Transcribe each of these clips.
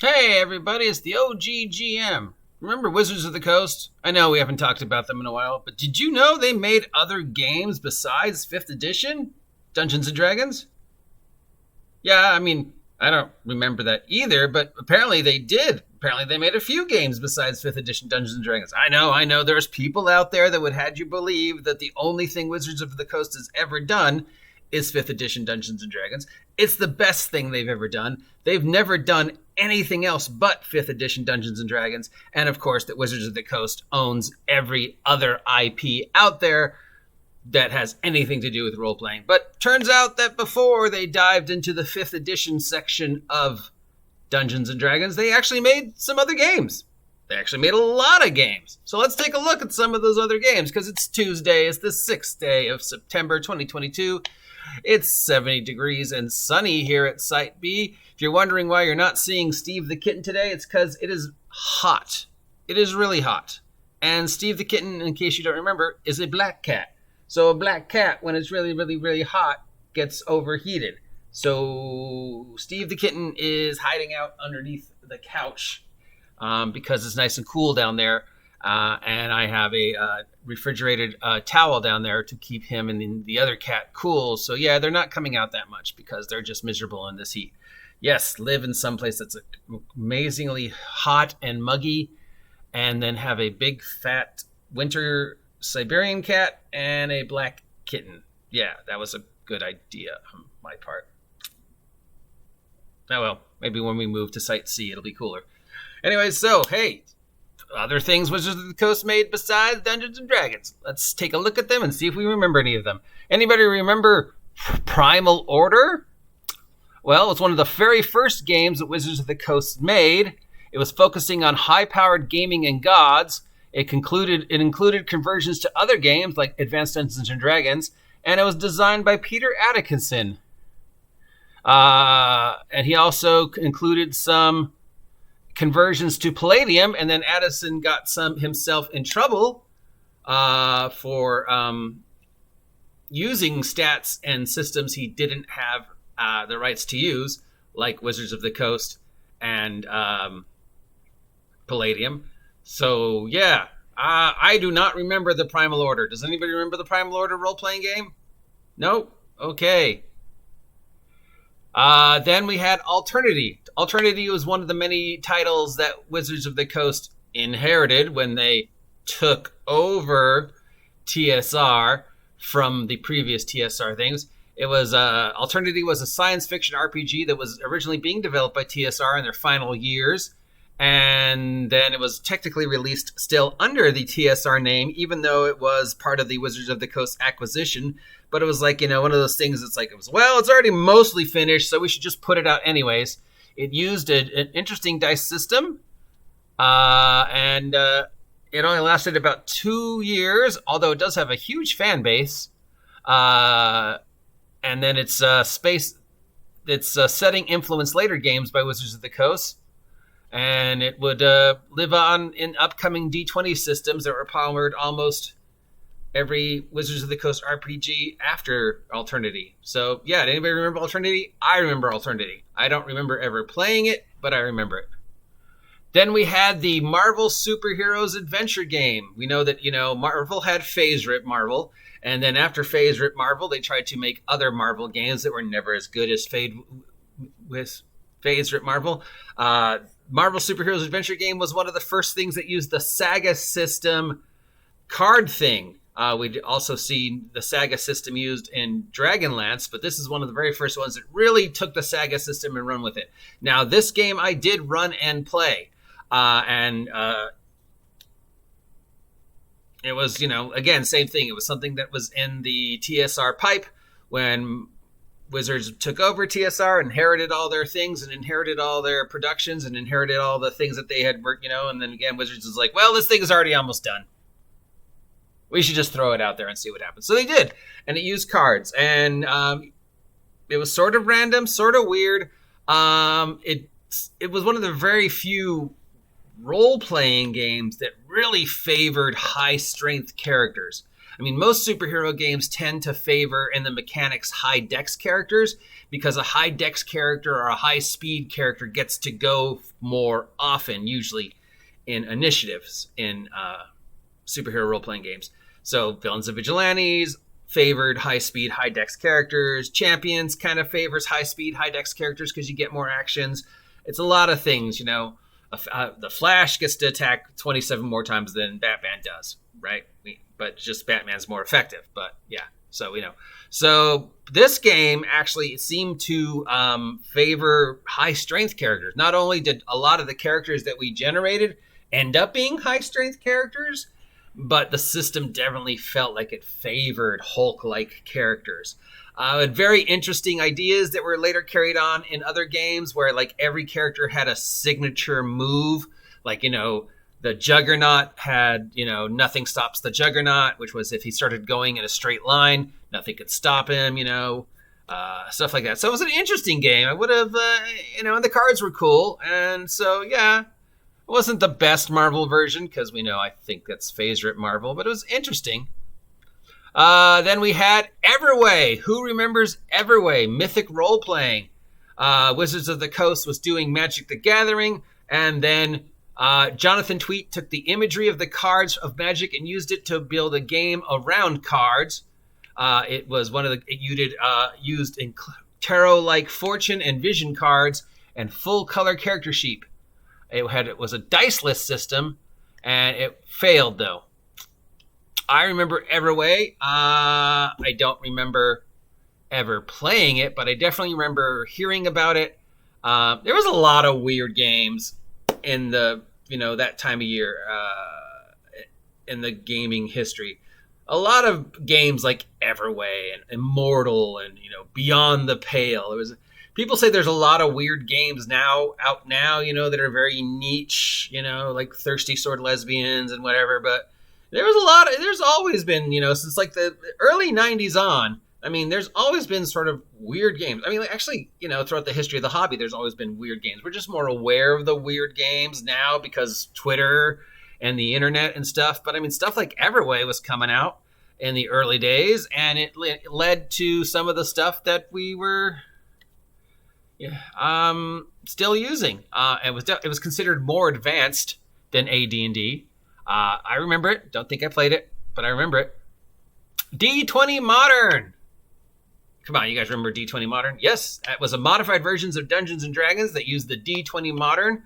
Hey everybody, it's the OGGM. Remember Wizards of the Coast? I know we haven't talked about them in a while, but did you know they made other games besides 5th edition? Dungeons and Dragons? Yeah, I don't remember that either, but apparently they did. Apparently they made a few games besides 5th edition Dungeons and Dragons. I know, there's people out there that would have you believe that the only thing Wizards of the Coast has ever done is 5th edition Dungeons and Dragons. It's the best thing they've ever done. They've never done anything else but 5th edition Dungeons and Dragons. And of course, that Wizards of the Coast owns every other IP out there that has anything to do with role-playing. But turns out that before they dived into the 5th edition section of Dungeons and Dragons, they actually made some other games. They actually made a lot of games. So let's take a look at some of those other games, because it's Tuesday. It's the 6th day of September 2022. It's 70 degrees and sunny here at Site B. If you're wondering why you're not seeing Steve the Kitten today, it's because it is hot. It is really hot. And Steve the Kitten, in case you don't remember, is a black cat. So a black cat, when it's really, really, really hot, gets overheated. So Steve the Kitten is hiding out underneath the couch because it's nice and cool down there. And I have a refrigerated towel down there to keep him and the other cat cool. So yeah, they're not coming out that much because they're just miserable in this heat. Yes, live in some place that's amazingly hot and muggy, and then have a big fat winter Siberian cat and a black kitten. Yeah, that was a good idea on my part. Oh well, maybe when we move to Site C, it'll be cooler. Anyway, so hey, other things Wizards of the Coast made besides Dungeons and Dragons. Let's take a look at them and see if we remember any of them. Anybody remember Primal Order? Well, it's one of the very first games that Wizards of the Coast made. It was focusing on high-powered gaming and gods. It included conversions to other games like Advanced Dungeons and Dragons, and it was designed by Peter Atkinson. And he also included some conversions to Palladium, and then Addison got some himself in trouble for using stats and systems he didn't have the rights to use, like Wizards of the Coast and Palladium. So yeah, I do not remember the Primal Order. Does anybody remember the Primal Order role-playing game? Nope. Okay. Then we had Alternity. Alternity was one of the many titles that Wizards of the Coast inherited when they took over TSR from the previous TSR things. It was Alternity was a science fiction RPG that was originally being developed by TSR in their final years, and then it was technically released still under the TSR name, even though it was part of the Wizards of the Coast acquisition. But it was like, one of those things that's like, it's already mostly finished, so we should just put it out anyways. It used an interesting dice system, and it only lasted about 2 years, although it does have a huge fan base. And then its setting influenced later games by Wizards of the Coast. And it would live on in upcoming D20 systems that were powered almost every Wizards of the Coast RPG after Alternity. So yeah, did anybody remember Alternity? I remember Alternity. I don't remember ever playing it, but I remember it. Then we had the Marvel Superheroes Adventure game. We know that, Marvel had Phase Rip Marvel. And then after Phase Rip Marvel, they tried to make other Marvel games that were never as good as Phase Rip Marvel. Marvel Superheroes Adventure game was one of the first things that used the SAGA system card thing. We'd also seen the SAGA system used in Dragonlance, but this is one of the very first ones that really took the SAGA system and run with it. Now, this game I did run and play. It was, again, same thing. It was something that was in the TSR pipe when Wizards took over TSR, inherited all their things and inherited all their productions and inherited all the things that they had worked, and then again, Wizards was like, well, this thing is already almost done. We should just throw it out there and see what happens. So they did, and it used cards, and it was sort of random, sort of weird. It was one of the very few role-playing games that really favored high-strength characters. I mean, most superhero games tend to favor in the mechanics high dex characters because a high dex character or a high speed character gets to go more often, usually in initiatives in superhero role-playing games. So villains and vigilantes favored high speed, high dex characters. Champions kind of favors high speed, high dex characters because you get more actions. It's a lot of things, you know. The Flash gets to attack 27 more times than Batman does, right? But just Batman's more effective. But yeah, so you know. So this game actually seemed to favor high strength characters. Not only did a lot of the characters that we generated end up being high strength characters, but the system definitely felt like it favored Hulk-like characters. Very interesting ideas that were later carried on in other games where like every character had a signature move. Like, you know, the Juggernaut had, you know, nothing stops the Juggernaut, which was if he started going in a straight line, nothing could stop him, you know, stuff like that. So it was an interesting game. I would have, you know, and the cards were cool. And so, yeah. It wasn't the best Marvel version because we know I think that's favorite Marvel, but it was interesting. Then we had Everway. Who remembers Everway? Mythic role-playing. Wizards of the Coast was doing Magic the Gathering, and then Jonathan Tweet took the imagery of the cards of Magic and used it to build a game around cards. It was one of the used in tarot-like fortune and vision cards and full-color character sheet. It was a diceless system, and it failed, though. I remember Everway. I don't remember ever playing it, but I definitely remember hearing about it. There was a lot of weird games in the, you know, that time of year in the gaming history. A lot of games like Everway and Immortal and, you know, Beyond the Pale. People say there's a lot of weird games out now, you know, that are very niche, you know, like Thirsty Sword Lesbians and whatever. But there's always been, you know, since like the early 90s on, I mean, there's always been sort of weird games. I mean, actually, you know, throughout the history of the hobby, there's always been weird games. We're just more aware of the weird games now because Twitter and the internet and stuff. But I mean, stuff like Everway was coming out in the early days, and it led to some of the stuff that we were still using. It was considered more advanced than AD&D. I remember it. Don't think I played it, but I remember it. D20 Modern. Come on, you guys remember D20 Modern? Yes, it was a modified versions of Dungeons and Dragons that used the D20 Modern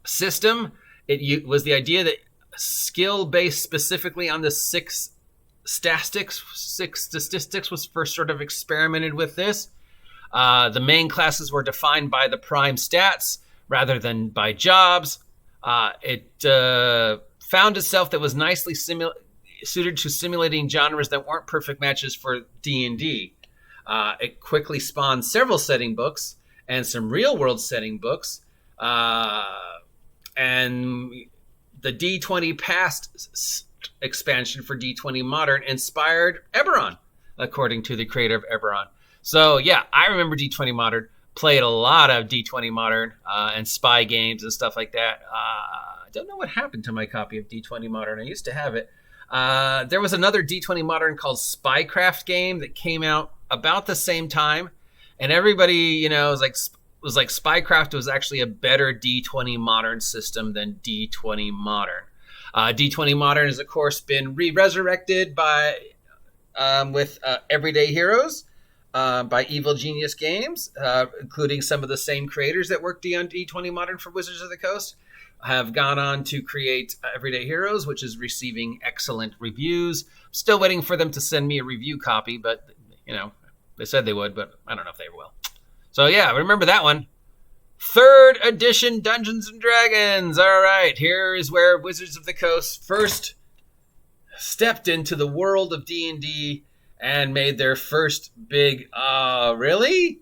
system. It was the idea that skill based specifically on the six statistics was first sort of experimented with this. The main classes were defined by the prime stats rather than by jobs. It found itself that was nicely suited to simulating genres that weren't perfect matches for D&D. It quickly spawned several setting books and some real-world setting books. And the D20 Past expansion for D20 Modern inspired Eberron, according to the creator of Eberron. So, yeah, I remember D20 Modern, played a lot of D20 Modern and spy games and stuff like that. I don't know what happened to my copy of D20 Modern. I used to have it. There was another D20 Modern called Spycraft game that came out about the same time. And everybody, you know, was like Spycraft was actually a better D20 Modern system than D20 Modern. D20 Modern has, of course, been resurrected with Everyday Heroes by Evil Genius Games, including some of the same creators that worked on D20 Modern for Wizards of the Coast, have gone on to create Everyday Heroes, which is receiving excellent reviews. Still waiting for them to send me a review copy, but, you know, they said they would, but I don't know if they will. So, yeah, remember that one. 3rd edition Dungeons & Dragons. All right, here is where Wizards of the Coast first stepped into the world of D&D and made their first big, really?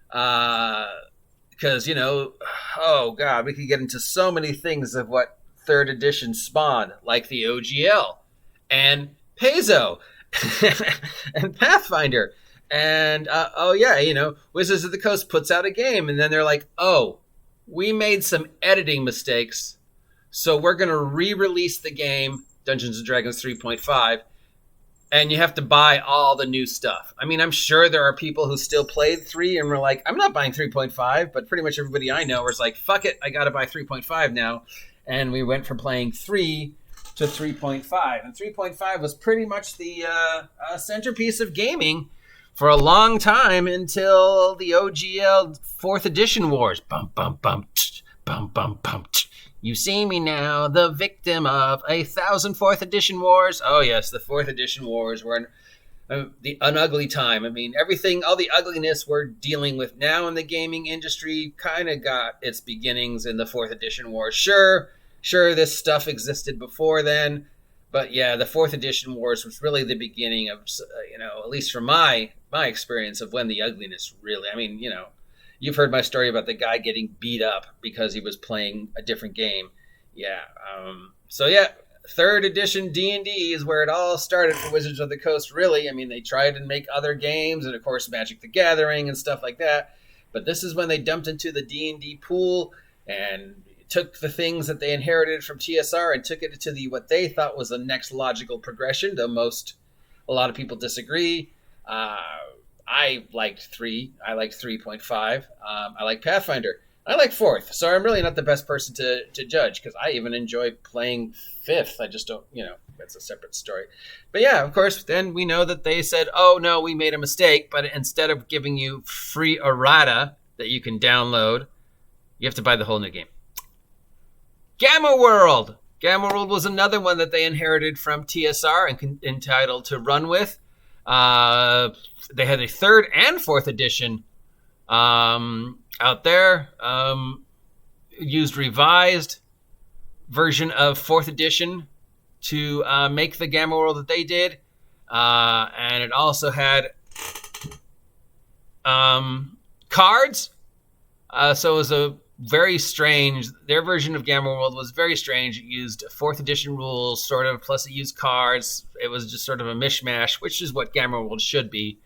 Because, you know, oh, God, we could get into so many things of what 3rd edition spawned, like the OGL and Paizo and Pathfinder. And, you know, Wizards of the Coast puts out a game, and then they're like, oh, we made some editing mistakes, so we're going to re-release the game, Dungeons & Dragons 3.5, and you have to buy all the new stuff. I mean, I'm sure there are people who still played 3 and were like, I'm not buying 3.5, but pretty much everybody I know was like, fuck it, I got to buy 3.5 now. And we went from playing 3 to 3.5. And 3.5 was pretty much the centerpiece of gaming for a long time until the OGL 4th edition wars. Bum, bum, bum, tch, bum, bum, bum, tch. You see me now, the victim of 1,000 4th edition wars. Oh, yes, the 4th edition wars were an ugly time. I mean, everything, all the ugliness we're dealing with now in the gaming industry kind of got its beginnings in the 4th edition wars. Sure, this stuff existed before then. But yeah, the 4th edition wars was really the beginning of, at least from my experience of when the ugliness really, I mean, you've heard my story about the guy getting beat up because he was playing a different game. Yeah. So yeah, 3rd edition D&D is where it all started for Wizards of the Coast, really. I mean, they tried to make other games and, of course, Magic the Gathering and stuff like that. But this is when they dumped into the D&D pool and took the things that they inherited from TSR and took it to what they thought was the next logical progression, though a lot of people disagree. I liked 3. I liked 3.5. I like Pathfinder. I like 4th. So I'm really not the best person to judge because I even enjoy playing 5th. I just don't, that's a separate story. But yeah, of course, then we know that they said, oh, no, we made a mistake. But instead of giving you free errata that you can download, you have to buy the whole new game. Gamma World. Gamma World was another one that they inherited from TSR and entitled to run with. They had a 3rd and 4th edition out there. Used revised version of 4th edition to make the Gamma World that they did. And it also had cards. So it was a very strange. Their version of Gamma World was very strange. It used 4th edition rules, sort of, plus it used cards. It was just sort of a mishmash, which is what Gamma World should be.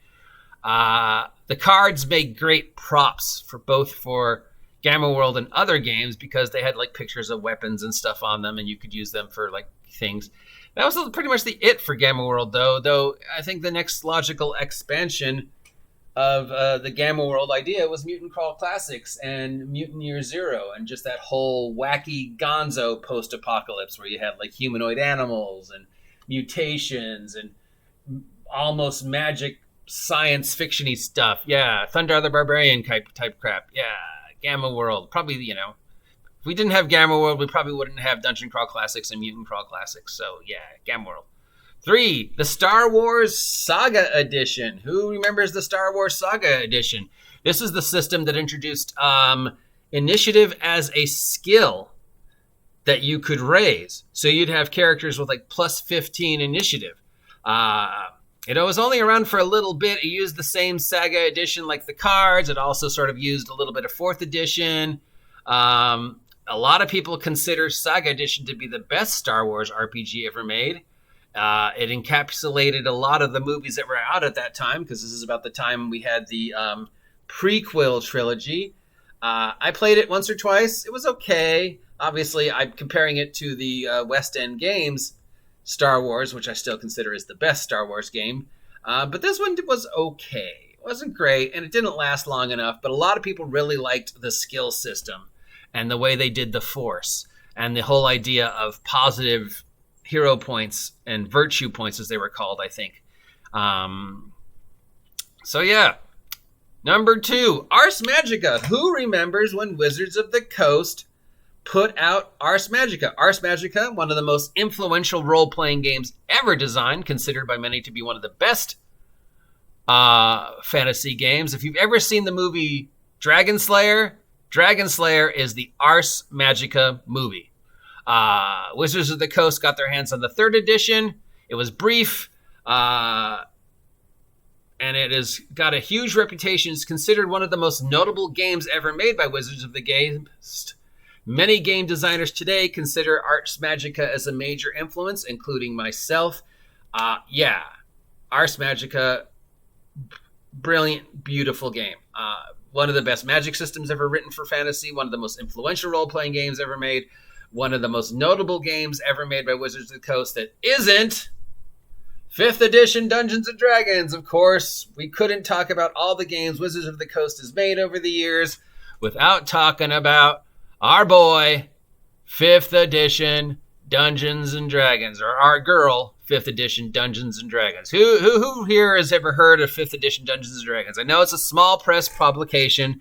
The cards made great props for Gamma World and other games because they had like pictures of weapons and stuff on them, and you could use them for like things. That was pretty much it for Gamma World, though I think the next logical expansion of the Gamma World idea was Mutant Crawl Classics and Mutant Year Zero and just that whole wacky gonzo post-apocalypse where you had like humanoid animals and mutations and almost magic science fiction-y stuff. Yeah, Thundar the Barbarian type crap. Yeah, Gamma World. Probably, if we didn't have Gamma World, we probably wouldn't have Dungeon Crawl Classics and Mutant Crawl Classics. So yeah, Gamma World. 3, the Star Wars Saga Edition. Who remembers the Star Wars Saga Edition? This is the system that introduced initiative as a skill that you could raise. So you'd have characters with like plus 15 initiative. It was only around for a little bit. It used the same Saga Edition like the cards. It also sort of used a little bit of 4th edition. A lot of people consider Saga Edition to be the best Star Wars RPG ever made. It encapsulated a lot of the movies that were out at that time, because this is about the time we had the prequel trilogy. I played it once or twice. It was okay. Obviously, I'm comparing it to the West End Games Star Wars, which I still consider is the best Star Wars game. But this one was okay. It wasn't great, and it didn't last long enough. But a lot of people really liked the skill system and the way they did the Force and the whole idea of positive hero points and virtue points, as they were called, I think. So yeah. Number 2, Ars Magica. Who remembers when Wizards of the Coast put out Ars Magica? Ars Magica, one of the most influential role-playing games ever designed, considered by many to be one of the best fantasy games. If you've ever seen the movie Dragon Slayer is the Ars Magica movie. Wizards of the Coast got their hands on the 3rd edition. It was brief, and it has got a huge reputation. It's considered one of the most notable games ever made by Wizards of the Coast. Many game designers today consider Ars Magica as a major influence, including myself. Ars Magica, brilliant, beautiful game. One of the best magic systems ever written for fantasy, one of the most influential role-playing games ever made, one of the most notable games ever made by Wizards of the Coast that isn't 5th edition Dungeons & Dragons, of course. We couldn't talk about all the games Wizards of the Coast has made over the years without talking about our boy, 5th edition Dungeons & Dragons, or our girl, 5th edition Dungeons & Dragons. Who here has ever heard of 5th edition Dungeons & Dragons? I know it's a small press publication.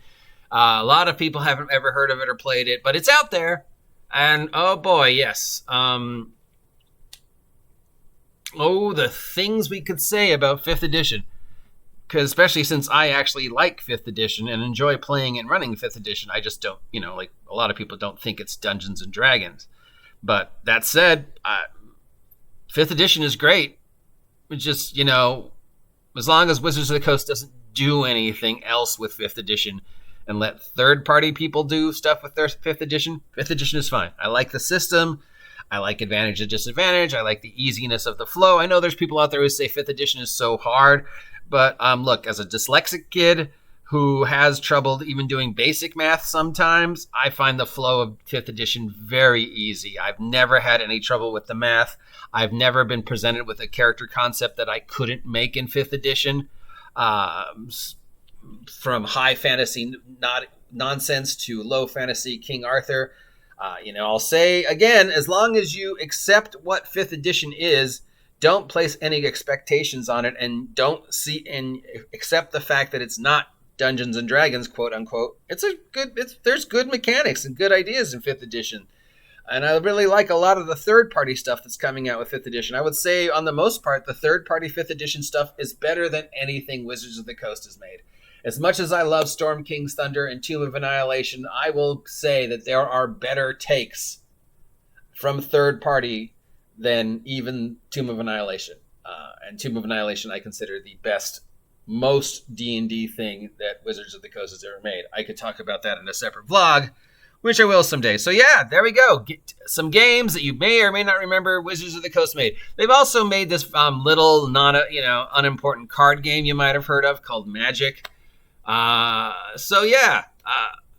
A lot of people haven't ever heard of it or played it, but it's out there. And, oh boy, yes. The things we could say about 5th edition. Because especially since I actually like 5th edition and enjoy playing and running 5th edition, I just don't, like a lot of people don't think it's Dungeons & Dragons. But that said, 5th edition is great. It's just, as long as Wizards of the Coast doesn't do anything else with 5th edition and let third-party people do stuff with their 5th edition is fine. I like the system. I like advantage and disadvantage. I like the easiness of the flow. I know there's people out there who say 5th edition is so hard. But look, as a dyslexic kid who has trouble even doing basic math sometimes, I find the flow of 5th edition very easy. I've never had any trouble with the math. I've never been presented with a character concept that I couldn't make in 5th edition. From high fantasy nonsense to low fantasy King Arthur. I'll say, again, as long as you accept what 5th edition is, don't place any expectations on it, and don't see and accept the fact that it's not Dungeons and Dragons, quote unquote. There's good mechanics and good ideas in 5th edition. And I really like a lot of the third-party stuff that's coming out with 5th edition. I would say, on the most part, the third-party 5th edition stuff is better than anything Wizards of the Coast has made. As much as I love Storm King's Thunder and Tomb of Annihilation, I will say that there are better takes from third-party than even Tomb of Annihilation. And Tomb of Annihilation I consider the best, most D&D thing that Wizards of the Coast has ever made. I could talk about that in a separate vlog, which I will someday. So yeah, there we go. Get some games that you may or may not remember Wizards of the Coast made. They've also made this little, unimportant card game you might have heard of called Magic.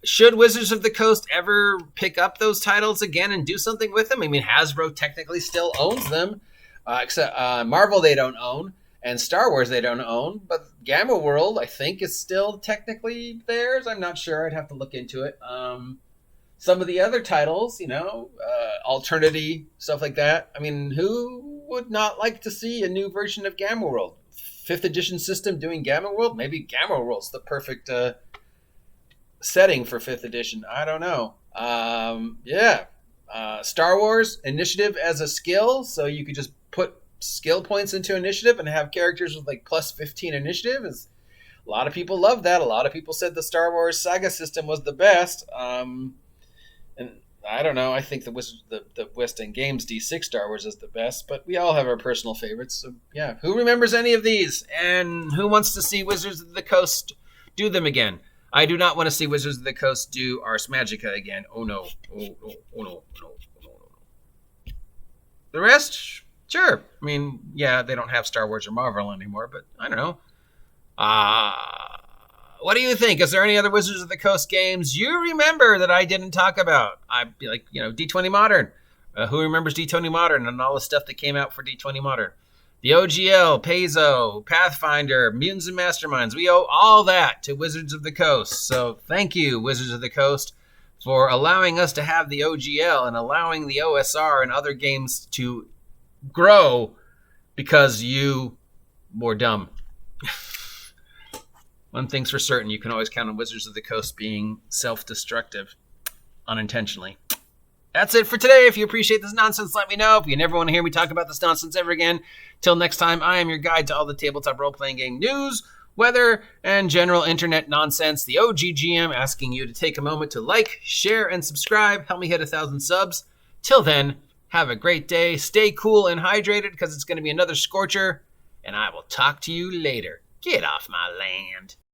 Should Wizards of the Coast ever pick up those titles again and do something with them? I mean, Hasbro technically still owns them, except Marvel they don't own, and Star Wars they don't own, but Gamma World I think is still technically theirs. I'm not sure. I'd have to look into it. Some of the other titles, Alternity, stuff like that. I mean, who would not like to see a new version of Gamma World? 5th edition system doing Gamma World? Maybe Gamma World's the perfect setting for 5th edition. I don't know. Star Wars initiative as a skill, so you could just put skill points into initiative and have characters with like plus 15 initiative. A lot of people love that. A lot of people said the Star Wars SAGA system was the best. And I don't know. I think the West End Games D6 Star Wars is the best, but we all have our personal favorites. So yeah, who remembers any of these? And who wants to see Wizards of the Coast do them again? I do not want to see Wizards of the Coast do Ars Magica again. Oh no. Oh no. The rest? Sure. I mean, yeah, they don't have Star Wars or Marvel anymore, but I don't know. What do you think? Is there any other Wizards of the Coast games you remember that I didn't talk about? I'd be like, D20 Modern. Who remembers D20 Modern and all the stuff that came out for D20 Modern? The OGL, Paizo, Pathfinder, Mutants and Masterminds. We owe all that to Wizards of the Coast. So thank you, Wizards of the Coast, for allowing us to have the OGL and allowing the OSR and other games to grow because you were dumb. One thing's for certain, you can always count on Wizards of the Coast being self-destructive unintentionally. That's it for today. If you appreciate this nonsense, let me know. If you never want to hear me talk about this nonsense ever again, till next time, I am your guide to all the tabletop role-playing game news, weather, and general internet nonsense. The OGGM asking you to take a moment to like, share, and subscribe. Help me hit 1,000 subs. Till then, have a great day. Stay cool and hydrated because it's going to be another scorcher, and I will talk to you later. Get off my land.